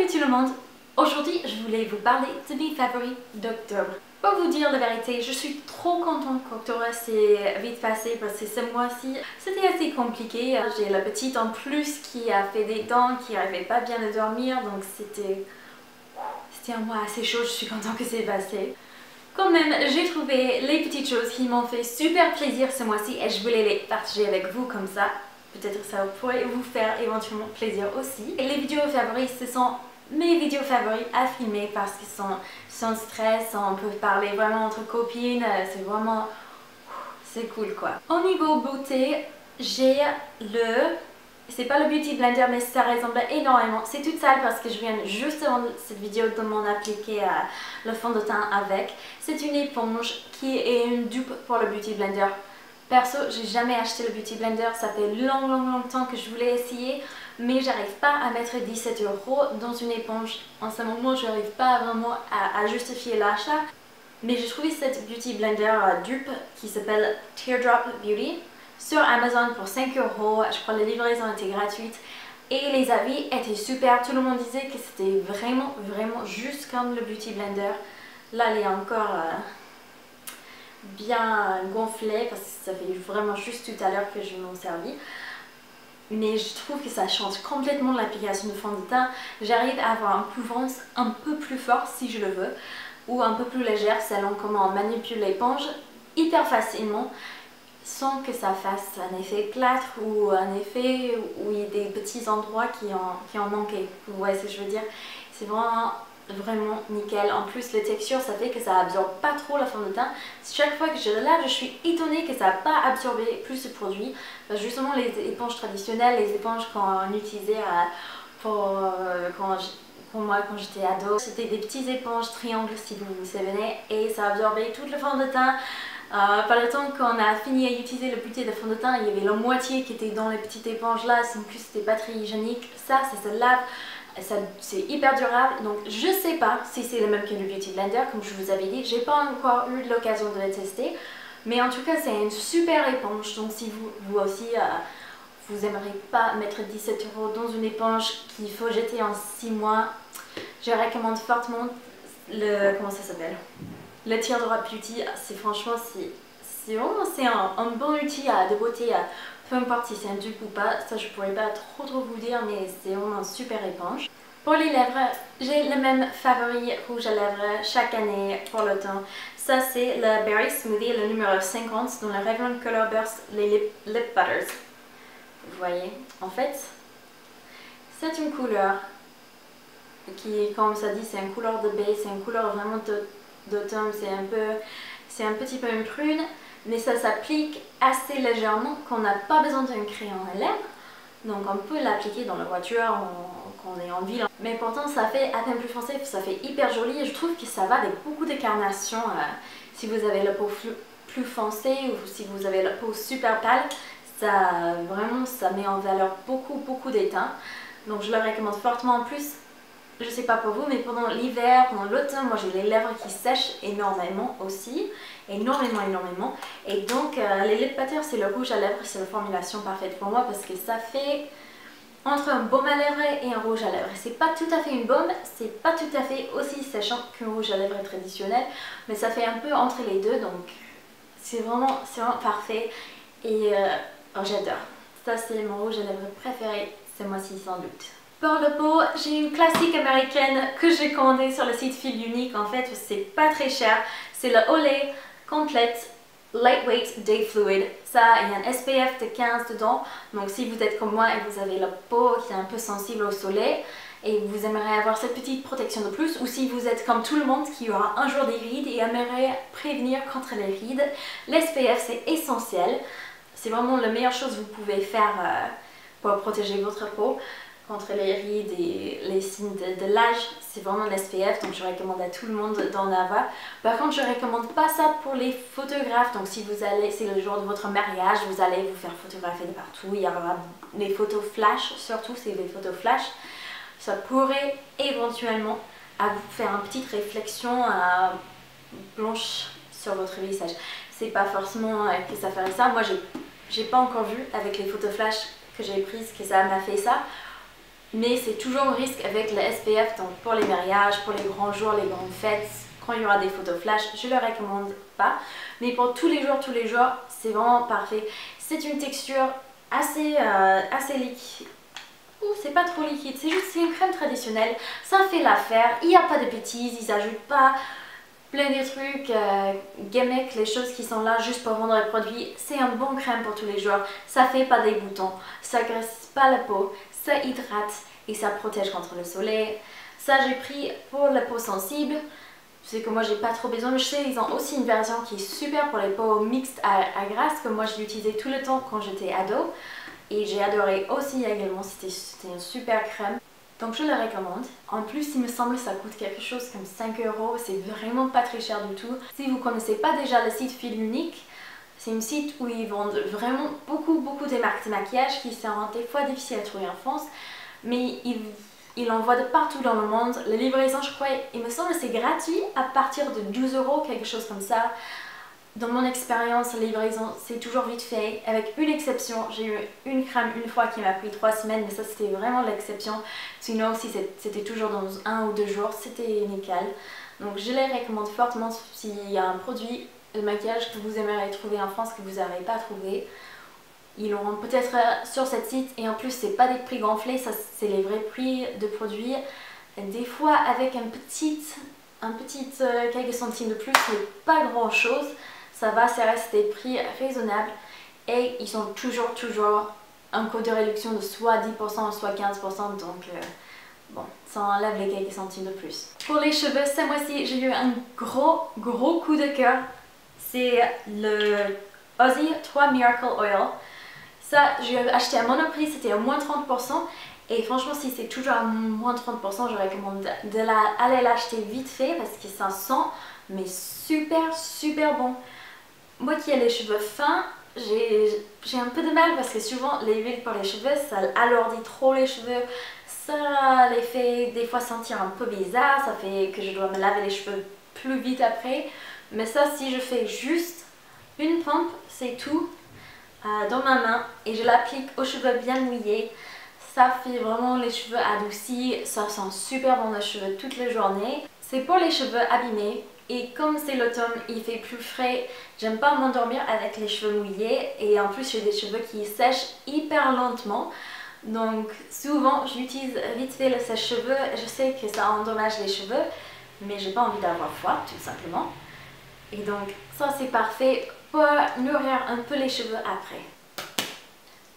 Salut tout le monde! Aujourd'hui, je voulais vous parler de mes favoris d'octobre. Pour vous dire la vérité, je suis trop contente qu'octobre s'est vite passé parce que ce mois-ci, c'était assez compliqué. J'ai la petite en plus qui a fait des dents, qui n'arrivait pas bien à dormir, donc c'était un mois assez chaud, je suis contente que c'est passé. Quand même, j'ai trouvé les petites choses qui m'ont fait super plaisir ce mois-ci et je voulais les partager avec vous comme ça. Peut-être ça pourrait vous faire éventuellement plaisir aussi. Et les vidéos favoris, ce sont mes vidéos favoris à filmer parce qu'ils sont sans stress, on peut parler vraiment entre copines, c'est vraiment... c'est cool quoi. Au niveau beauté, j'ai le... c'est pas le Beauty Blender mais ça ressemble énormément. C'est toute sale parce que je viens juste avant cette vidéo de m'en appliquer le fond de teint avec. C'est une éponge qui est une dupe pour le Beauty Blender. Perso, j'ai jamais acheté le Beauty Blender, ça fait longtemps que je voulais essayer, mais j'arrive pas à mettre 17 € dans une éponge. En ce moment, je n'arrive pas vraiment à justifier l'achat. Mais j'ai trouvé cette Beauty Blender dupe qui s'appelle Teardrop Beauty sur Amazon pour 5 €. Je crois que la livraison était gratuite. Et les avis étaient super. Tout le monde disait que c'était vraiment juste comme le Beauty Blender. Là, elle est encore... bien gonflé parce que ça fait vraiment juste tout à l'heure que je m'en servis, mais je trouve que ça change complètement l'application de fond de teint. J'arrive à avoir une couvrance un peu plus forte si je le veux ou un peu plus légère selon comment on manipule l'éponge hyper facilement sans que ça fasse un effet plâtre ou un effet où il y a des petits endroits qui ont manqué. Vous voyez ce que je veux dire? C'est vraiment nickel. En plus, la texture, ça fait que ça absorbe pas trop la fond de teint. Chaque fois que je le lave, je suis étonnée que ça n'a pas absorbé plus de produit. Parce que justement, les éponges traditionnelles, les éponges qu'on utilisait quand j'étais ado, c'était des petites éponges triangles, si vous vous souvenez, et ça absorbait tout le fond de teint. Par le temps qu'on a fini à utiliser le bouteille de fond de teint, il y avait la moitié qui était dans les petites éponges là, en plus c'était pas très hygiénique. Ça se lave. C'est hyper durable, donc je sais pas si c'est le même que le Beauty Blender, comme je vous avais dit, j'ai pas encore eu l'occasion de le tester, mais en tout cas c'est une super éponge, donc si vous aussi vous aimeriez pas mettre 17 € dans une éponge qu'il faut jeter en 6 mois, je recommande fortement le, comment ça s'appelle, le Teardrop Beauty. C'est franchement, c'est vraiment un bon outil de beauté. Peu importe si c'est un dupe ou pas, ça je pourrais pas trop vous dire, mais c'est vraiment une super éponge. Pour les lèvres, j'ai le même favori rouge à lèvres chaque année pour l'automne. Ça c'est le Berry Smoothie, le numéro 50 dans le Revlon Color Burst, les Lip Butters. Vous voyez, en fait, c'est une couleur qui, comme ça dit, c'est une couleur de baie, c'est une couleur vraiment d'automne, c'est un petit peu une prune. Mais ça s'applique assez légèrement, qu'on n'a pas besoin d'un crayon à lèvres. Donc on peut l'appliquer dans la voiture quand on est en ville. Mais pourtant ça fait à peine plus foncé, ça fait hyper joli et je trouve que ça va avec beaucoup de carnation. Si vous avez la peau plus foncée ou si vous avez la peau super pâle, ça met en valeur beaucoup des teints. Donc je le recommande fortement. En plus, je sais pas pour vous, mais pendant l'hiver, pendant l'automne, moi j'ai les lèvres qui sèchent énormément aussi. Énormément. Et donc les lip butters, c'est le rouge à lèvres, c'est la formulation parfaite pour moi parce que ça fait entre un baume à lèvres et un rouge à lèvres. C'est pas tout à fait une baume, c'est pas tout à fait aussi séchant qu'un rouge à lèvres traditionnel, mais ça fait un peu entre les deux, donc c'est vraiment parfait et j'adore. Ça c'est mon rouge à lèvres préféré ce mois-ci sans doute. Pour le pot, j'ai une classique américaine que j'ai commandée sur le site Feel Unique. En fait, c'est pas très cher. C'est le Olay Complete Lightweight Day Fluid. Ça, il y a un SPF de 15 dedans. Donc si vous êtes comme moi et vous avez la peau qui est un peu sensible au soleil et vous aimeriez avoir cette petite protection de plus, ou si vous êtes comme tout le monde qui aura un jour des rides et aimerait prévenir contre les rides, l'SPF c'est essentiel. C'est vraiment la meilleure chose que vous pouvez faire pour protéger votre peau contre les rides et les signes de l'âge. C'est vraiment l'SPF, donc je recommande à tout le monde d'en avoir. Par contre, je ne recommande pas ça pour les photographes. Donc si vous allez, c'est le jour de votre mariage, vous allez vous faire photographier de partout, il y aura des photos flash, surtout c'est des photos flash. Ça pourrait éventuellement vous faire une petite réflexion blanche sur votre visage. C'est pas forcément que ça ferait ça. Moi, j'ai pas encore vu avec les photos flash que j'ai prises que ça m'a fait ça. mais c'est toujours un risque avec le SPF, donc pour les mariages, pour les grands jours, les grandes fêtes, quand il y aura des photos flash, je le recommande pas. Mais pour tous les jours, c'est vraiment parfait. C'est une texture assez liquide. C'est pas trop liquide, c'est une crème traditionnelle. Ça fait l'affaire, il n'y a pas de bêtises, ils n'ajoutent pas plein de trucs, gimmicks, les choses qui sont là juste pour vendre les produits. C'est un bon crème pour tous les jours. Ça fait pas des boutons, ça graisse pas la peau, ça hydrate et ça protège contre le soleil. Ça j'ai pris pour la peau sensible. Je sais que moi j'ai pas trop besoin, mais je sais ils ont aussi une version qui est super pour les peaux mixtes à grasse que moi je l'utilisais tout le temps quand j'étais ado. Et j'ai adoré aussi également, c'était une super crème. Donc je le recommande. En plus il me semble que ça coûte quelque chose comme 5 €, c'est vraiment pas très cher du tout. Si vous connaissez pas déjà le site Fil Unique, c'est un site où ils vendent vraiment beaucoup des marques de maquillage qui sont des fois difficiles à trouver en France. Mais ils l'envoient de partout dans le monde. La livraison je crois, il me semble que c'est gratuit à partir de 12 €, quelque chose comme ça. Dans mon expérience, la livraison c'est toujours vite fait, avec une exception. J'ai eu une crème une fois qui m'a pris 3 semaines, mais ça c'était vraiment l'exception. Sinon si c'était toujours dans 1 ou 2 jours, c'était nickel. Donc je les recommande fortement s'il y a un produit de maquillage que vous aimeriez trouver en France que vous n'avez pas trouvé. Ils l'auront peut-être sur cette site et en plus c'est pas des prix gonflés, ça c'est les vrais prix de produits. Des fois avec quelques centimes de plus, mais pas grand chose. Ça va, ça reste des prix raisonnables et ils sont toujours un code de réduction de soit 10% soit 15%, donc bon, ça enlève les quelques centimes de plus. Pour les cheveux, ce mois-ci j'ai eu un gros coup de cœur. C'est le Aussie 3 Miracle Oil. Ça, j'ai acheté à Monoprix, c'était à moins 30%. Et franchement, si c'est toujours à moins 30%, je recommande d'aller l'acheter vite fait parce que ça sent mais super bon. Moi qui ai les cheveux fins, j'ai un peu de mal parce que souvent les huiles pour les cheveux, ça alourdit trop les cheveux. Ça les fait des fois sentir un peu bizarre, ça fait que je dois me laver les cheveux plus vite après. Mais ça, si je fais juste une pompe, c'est tout, dans ma main et je l'applique aux cheveux bien mouillés. Ça fait vraiment les cheveux adoucis, ça sent super bon les cheveux toute la journée. C'est pour les cheveux abîmés et comme c'est l'automne, il fait plus frais, j'aime pas m'endormir avec les cheveux mouillés et en plus j'ai des cheveux qui sèchent hyper lentement. Donc souvent j'utilise vite fait le sèche-cheveux, je sais que ça endommage les cheveux mais j'ai pas envie d'avoir froid tout simplement. Et donc ça c'est parfait pour nourrir un peu les cheveux après.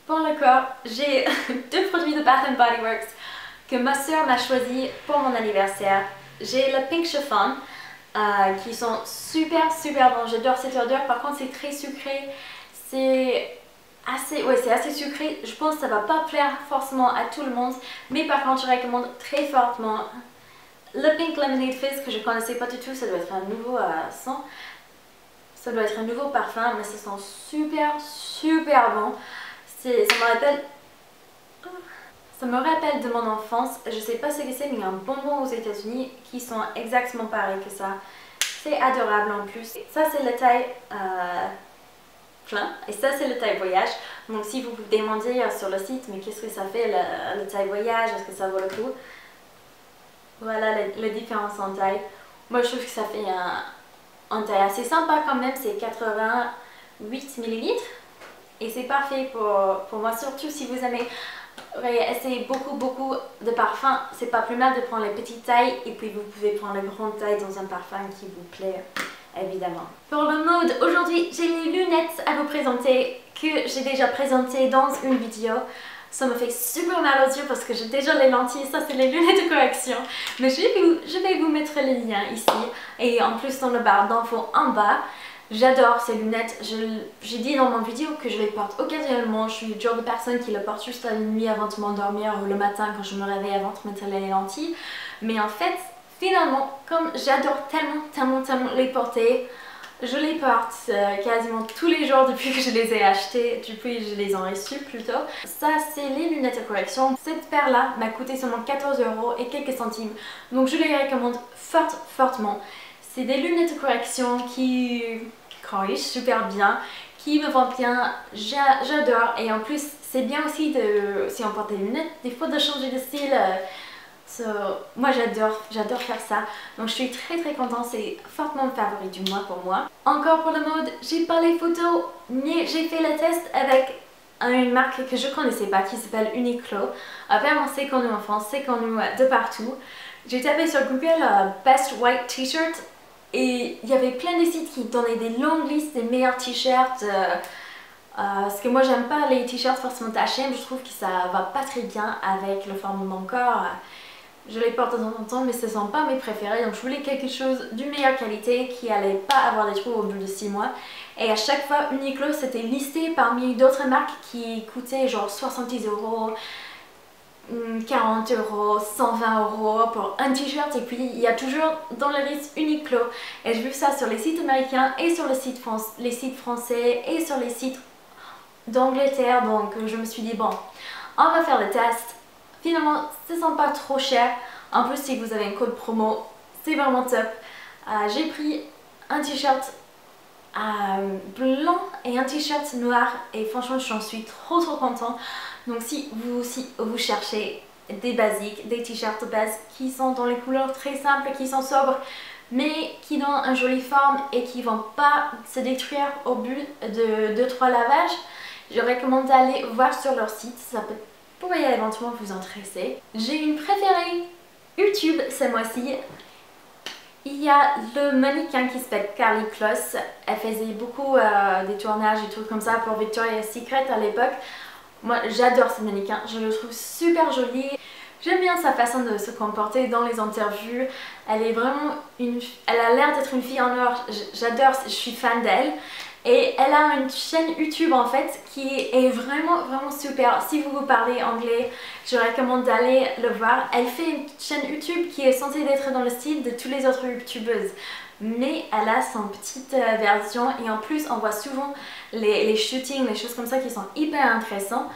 Pour le corps, j'ai 2 produits de Bath & Body Works que ma soeur m'a choisi pour mon anniversaire. J'ai le Pink Chiffon qui sont super bons, j'adore cette odeur. Par contre c'est très sucré, c'est assez sucré. Je pense que ça va pas plaire forcément à tout le monde, mais par contre je recommande très fortement le Pink Lemonade Fizz que je connaissais pas du tout. Ça doit être un nouveau ça doit être un nouveau parfum, mais ça sent super bon. Ça me rappelle de mon enfance. Je sais pas ce que c'est, mais il y a un bonbon aux États-Unis qui sont exactement pareils que ça. C'est adorable en plus. Ça c'est le taille plein et ça c'est le taille voyage. Donc si vous vous demandez sur le site mais qu'est-ce que ça fait le taille voyage, est-ce que ça vaut le coup? Voilà la différence en taille. Moi je trouve que ça fait un taille assez sympa quand même, c'est 88 ml. Et c'est parfait pour moi, surtout si vous aimez essayer beaucoup de parfums. C'est pas plus mal de prendre les petites tailles et puis vous pouvez prendre les grandes tailles dans un parfum qui vous plaît, évidemment. Pour le mode, aujourd'hui j'ai les lunettes à vous présenter que j'ai déjà présentées dans une vidéo. Ça me fait super mal aux yeux parce que j'ai déjà les lentilles, ça c'est les lunettes de correction. Mais je vais vous mettre les liens ici et en plus dans le barre d'infos en bas. J'adore ces lunettes, j'ai dit dans mon vidéo que je les porte occasionnellement, je suis le genre de personne qui les porte juste la nuit avant de m'endormir ou le matin quand je me réveille avant de mettre les lentilles. Mais en fait, finalement, comme j'adore tellement les porter, je les porte quasiment tous les jours depuis que je les ai achetées, depuis que je les ai reçues plutôt. Ça c'est les lunettes de correction. Cette paire là m'a coûté seulement 14 € et quelques centimes, donc je les recommande fortement. C'est des lunettes de correction qui corrigent super bien, qui me vont bien, j'adore. Et en plus c'est bien aussi de, si on porte des lunettes, des fois de changer de style. Moi j'adore faire ça, donc je suis très contente, c'est fortement le favori du mois pour moi. Encore pour la mode, j'ai pas les photos, mais j'ai fait le test avec une marque que je connaissais pas qui s'appelle Uniqlo. Apparemment c'est connu en France, c'est connu de partout. J'ai tapé sur Google Best White T-shirt et il y avait plein de sites qui donnaient des longues listes des meilleurs t-shirts. Parce que moi j'aime pas les t-shirts forcément tachés, mais je trouve que ça va pas très bien avec le forme de mon corps. Je les porte de temps en temps mais ce ne sont pas mes préférés, donc je voulais quelque chose d'une meilleure qualité qui allait pas avoir des trous au bout de 6 mois. Et à chaque fois Uniqlo c'était listé parmi d'autres marques qui coûtaient genre 70 €, 40 €, 120 € pour un t-shirt, et puis il y a toujours dans la liste Uniqlo. Et j'ai vu ça sur les sites américains et sur les sites français et sur les sites d'Angleterre, donc je me suis dit bon, on va faire le test. Finalement, ce ne sont pas trop cher. En plus, si vous avez un code promo, c'est vraiment top. J'ai pris un t-shirt blanc et un t-shirt noir et franchement, j'en suis trop contente. Donc si vous aussi vous cherchez des basiques, des t-shirts de base qui sont dans les couleurs très simples, qui sont sobres, mais qui donnent une jolie forme et qui ne vont pas se détruire au bout de 2-3 lavages, je recommande d'aller voir sur leur site. Ça pourrait éventuellement vous intéresser. J'ai une préférée YouTube ce mois-ci. Il y a le mannequin qui s'appelle Karlie Kloss. Elle faisait beaucoup des tournages et trucs comme ça pour Victoria's Secret à l'époque. Moi j'adore ce mannequin, je le trouve super joli. J'aime bien sa façon de se comporter dans les interviews. Elle est vraiment elle a l'air d'être une fille en or. J'adore, je suis fan d'elle. Et elle a une chaîne YouTube en fait qui est vraiment super. Si vous parlez anglais, je recommande d'aller le voir. Elle fait une chaîne YouTube qui est censée être dans le style de toutes les autres youtubeuses, mais elle a son petite version, et en plus on voit souvent les shootings, les choses comme ça qui sont hyper intéressants.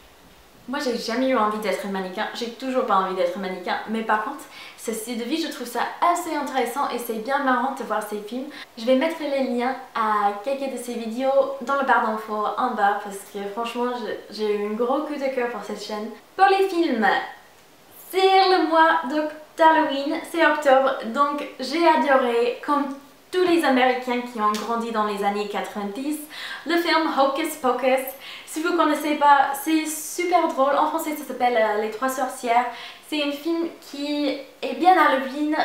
Moi j'ai jamais eu envie d'être mannequin, j'ai toujours pas envie d'être mannequin, mais par contre ce style de vie je trouve ça assez intéressant et c'est bien marrant de voir ces films. Je vais mettre les liens à quelques de ces vidéos dans le barre d'infos en bas parce que franchement j'ai eu un gros coup de cœur pour cette chaîne. Pour les films, c'est le mois d'Halloween, c'est octobre, donc j'ai adoré, comme tous les Américains qui ont grandi dans les années 90, le film Hocus Pocus. Si vous ne connaissez pas, c'est super drôle. En français, ça s'appelle Les Trois Sorcières. C'est un film qui est bien Halloween.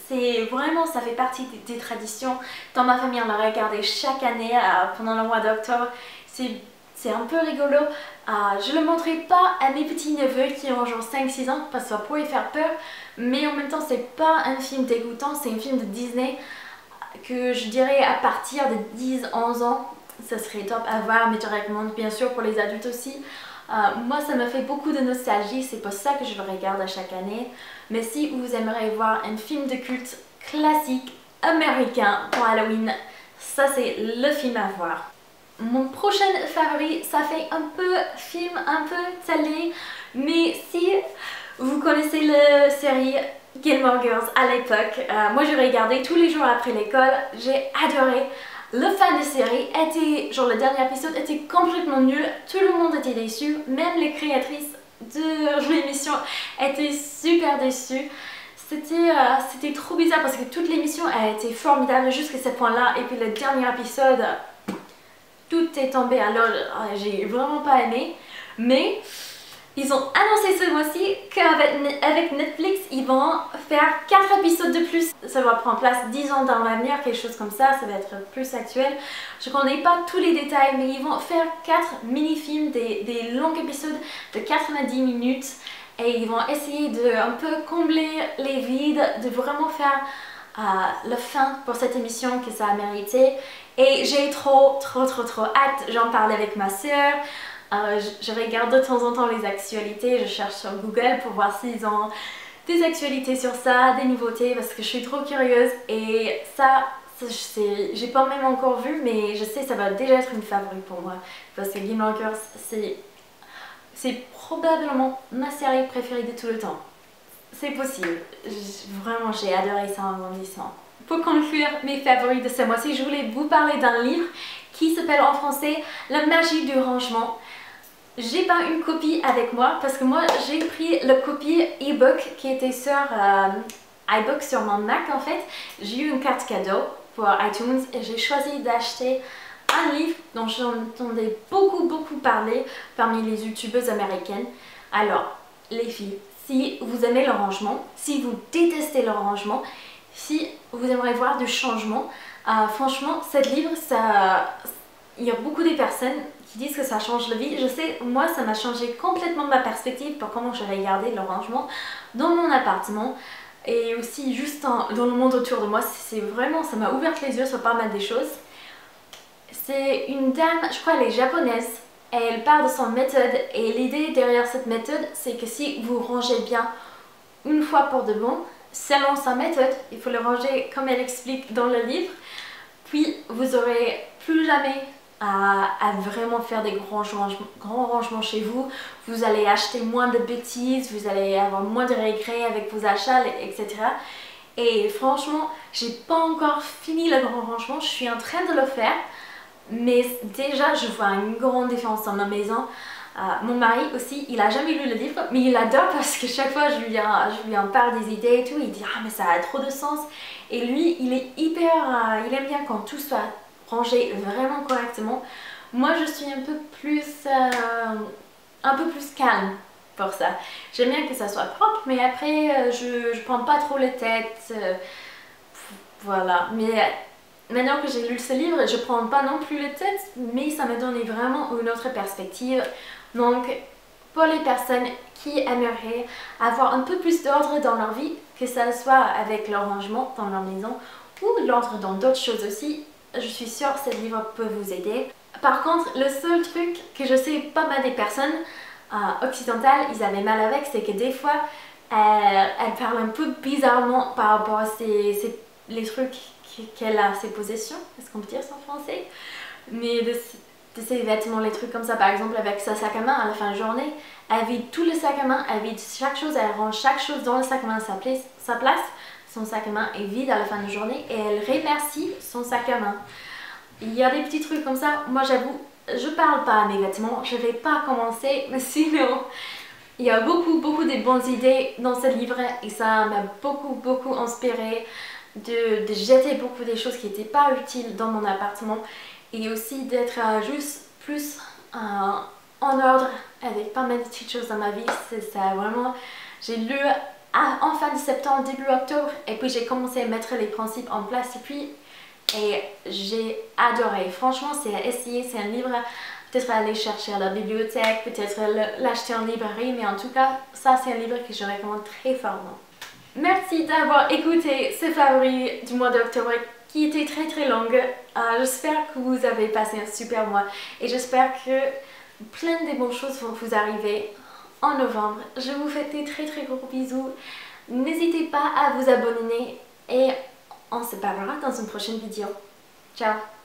C'est vraiment, ça fait partie des traditions. Dans ma famille, on le regardait chaque année pendant le mois d'octobre. C'est un peu rigolo. Je ne le montrerai pas à mes petits-neveux qui ont genre 5-6 ans parce que ça pourrait faire peur. Mais en même temps, c'est pas un film dégoûtant, c'est un film de Disney que je dirais à partir de 10-11 ans. Ça serait top à voir, mais je recommande bien sûr pour les adultes aussi. Moi ça me fait beaucoup de nostalgie, c'est pour ça que je le regarde à chaque année. Mais si vous aimeriez voir un film de culte classique américain pour Halloween, ça c'est le film à voir. Mon prochain favori, ça fait un peu film, un peu télé, mais si vous connaissez la série Gilmore Girls à l'époque, moi je regardais tous les jours après l'école, j'ai adoré. Le fin de série était, genre le dernier épisode était complètement nul, tout le monde était déçu, même les créatrices de l'émission étaient super déçues. C'était trop bizarre parce que toute l'émission a été formidable jusqu'à ce point-là, et puis le dernier épisode, tout est tombé, alors j'ai vraiment pas aimé. Mais ils ont annoncé ce mois-ci qu'avec Netflix, ils vont faire 4 épisodes de plus. Ça va prendre place 10 ans dans l'avenir, quelque chose comme ça va être plus actuel. Je connais pas tous les détails, mais ils vont faire 4 mini-films, des longs épisodes de 90 minutes. Et ils vont essayer de un peu combler les vides, de vraiment faire la fin pour cette émission que ça a mérité. Et j'ai trop hâte, j'en parle avec ma soeur. Je regarde de temps en temps les actualités, je cherche sur Google pour voir s'ils ont des actualités sur ça, des nouveautés, parce que je suis trop curieuse. Et ça j'ai pas même encore vu, mais je sais que ça va déjà être une favorite pour moi, parce que Gilmore Girls c'est probablement ma série préférée de tout le temps. C'est possible, vraiment j'ai adoré ça en grandissant. pour conclure mes favoris de ce mois-ci, je voulais vous parler d'un livre qui s'appelle en français La magie du rangement. J'ai pas une copie avec moi parce que moi j'ai pris la copie e-book qui était sur iBook sur mon Mac en fait. J'ai eu une carte cadeau pour iTunes et j'ai choisi d'acheter un livre dont j'entendais beaucoup parler parmi les youtubeuses américaines. Alors les filles, si vous aimez le rangement, si vous détestez le rangement, si vous aimeriez voir du changement, franchement, cet livre, il y a beaucoup de personnes qui disent que ça change la vie. Je sais, moi, ça m'a changé complètement ma perspective pour comment je regardais le rangement dans mon appartement et aussi juste dans le monde autour de moi. C'est vraiment, ça m'a ouvert les yeux sur pas mal de choses. C'est une dame, je crois elle est japonaise, et elle parle de son méthode et l'idée derrière cette méthode, c'est que si vous rangez bien une fois pour de bon, selon sa méthode, il faut le ranger comme elle explique dans le livre, puis vous aurez plus jamais à vraiment faire des grands rangements chez vous. Vous allez acheter moins de bêtises, vous allez avoir moins de regrets avec vos achats, etc. Et franchement, j'ai pas encore fini le grand rangement, je suis en train de le faire, mais déjà je vois une grande différence dans ma maison. Mon mari aussi, il a jamais lu le livre, mais il adore parce que chaque fois je lui en parle des idées et tout, il dit ah mais ça a trop de sens. Et lui, il est hyper, il aime bien quand tout soit rangé vraiment correctement. Moi je suis un peu plus calme pour ça. J'aime bien que ça soit propre, mais après je prends pas trop les têtes, voilà. Mais maintenant que j'ai lu ce livre, je prends pas non plus les têtes, mais ça m'a donné vraiment une autre perspective. Donc, pour les personnes qui aimeraient avoir un peu plus d'ordre dans leur vie, que ça soit avec leur rangement dans leur maison ou l'ordre dans d'autres choses aussi, je suis sûre que ce livre peut vous aider. Par contre, le seul truc que je sais pas mal des personnes occidentales, ils avaient mal avec, c'est que des fois, elles parlent un peu bizarrement par rapport à les trucs qu'elle a, ses possessions, est-ce qu'on peut dire ça en français? Mais de ses vêtements, les trucs comme ça, par exemple avec sa sac à main à la fin de journée, elle vide tout le sac à main, elle vide chaque chose, elle range chaque chose dans le sac à main à sa place, son sac à main est vide à la fin de journée et elle remercie son sac à main. Il y a des petits trucs comme ça, moi j'avoue, je parle pas à mes vêtements, je vais pas commencer, mais sinon, il y a beaucoup de bonnes idées dans ce livre et ça m'a beaucoup inspiré de jeter beaucoup des choses qui n'étaient pas utiles dans mon appartement et aussi d'être juste plus en ordre avec pas mal de petites choses dans ma vie. C'est ça vraiment, j'ai lu en fin de septembre, début octobre et puis j'ai commencé à mettre les principes en place et j'ai adoré. Franchement, c'est à essayer, c'est un livre peut-être aller chercher à la bibliothèque, peut-être l'acheter en librairie, mais en tout cas, ça c'est un livre que je recommande très fortement. Merci d'avoir écouté ce favori du mois d'octobre qui était très longue. J'espère que vous avez passé un super mois et j'espère que plein de bonnes choses vont vous arriver en novembre. Je vous fais des très gros bisous. N'hésitez pas à vous abonner et on se parlera dans une prochaine vidéo. Ciao!